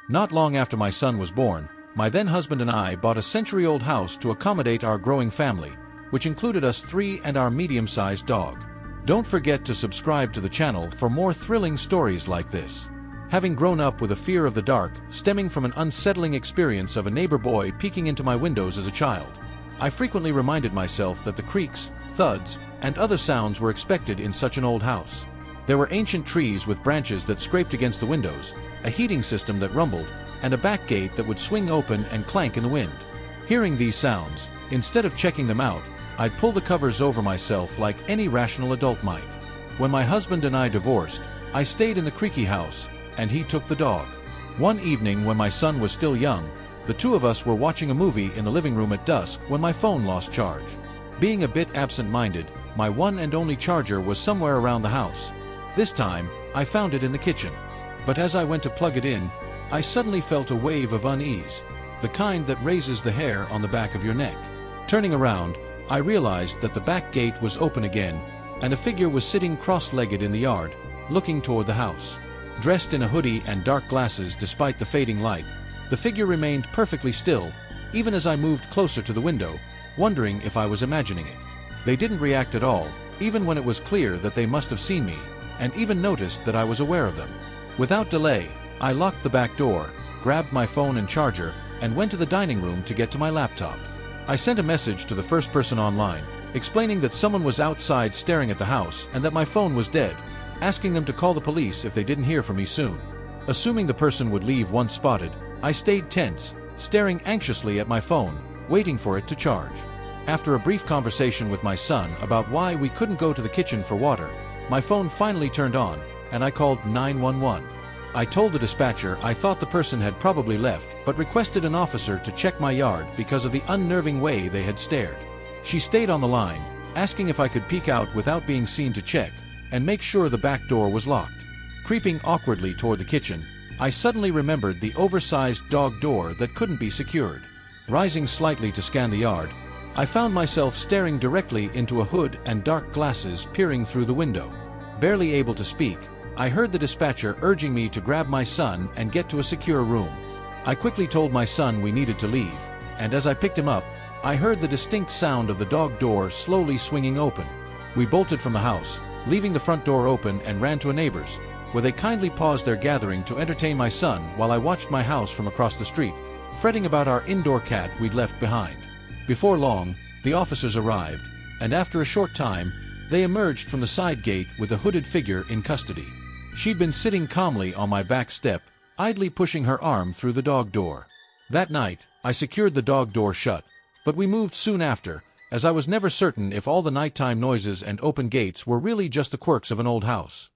Not long after my son was born, my then husband and I bought a century-old house to accommodate our growing family, which included us three and our medium-sized dog. Don't forget to subscribe to the channel for more thrilling stories like this. Having grown up with a fear of the dark, stemming from an unsettling experience of a neighbor boy peeking into my windows as a child, I frequently reminded myself that the creaks, thuds, and other sounds were expected in such an old house. There were ancient trees with branches that scraped against the windows, a heating system that rumbled, and a back gate that would swing open and clank in the wind. Hearing these sounds, instead of checking them out, I'd pull the covers over myself like any rational adult might. When my husband and I divorced, I stayed in the creaky house, and he took the dog. One evening when my son was still young, the two of us were watching a movie in the living room at dusk when my phone lost charge. Being a bit absent-minded, my one and only charger was somewhere around the house. This time, I found it in the kitchen. But as I went to plug it in, I suddenly felt a wave of unease, the kind that raises the hair on the back of your neck. Turning around, I realized that the back gate was open again, and a figure was sitting cross-legged in the yard, looking toward the house. Dressed in a hoodie and dark glasses despite the fading light, the figure remained perfectly still, even as I moved closer to the window, wondering if I was imagining it. They didn't react at all, even when it was clear that they must have seen me, and even noticed that I was aware of them. Without delay, I locked the back door, grabbed my phone and charger, and went to the dining room to get to my laptop. I sent a message to the first person online, explaining that someone was outside staring at the house and that my phone was dead, asking them to call the police if they didn't hear from me soon. Assuming the person would leave once spotted, I stayed tense, staring anxiously at my phone, waiting for it to charge. After a brief conversation with my son about why we couldn't go to the kitchen for water, my phone finally turned on, and I called 911. I told the dispatcher I thought the person had probably left, but requested an officer to check my yard because of the unnerving way they had stared. She stayed on the line, asking if I could peek out without being seen to check, and make sure the back door was locked. Creeping awkwardly toward the kitchen, I suddenly remembered the oversized dog door that couldn't be secured. Rising slightly to scan the yard, I found myself staring directly into a hood and dark glasses peering through the window. Barely able to speak, I heard the dispatcher urging me to grab my son and get to a secure room. I quickly told my son we needed to leave, and as I picked him up, I heard the distinct sound of the dog door slowly swinging open. We bolted from the house, leaving the front door open, and ran to a neighbor's, where they kindly paused their gathering to entertain my son while I watched my house from across the street, fretting about our indoor cat we'd left behind. Before long, the officers arrived, and after a short time, they emerged from the side gate with a hooded figure in custody. She'd been sitting calmly on my back step, idly pushing her arm through the dog door. That night, I secured the dog door shut, but we moved soon after, as I was never certain if all the nighttime noises and open gates were really just the quirks of an old house.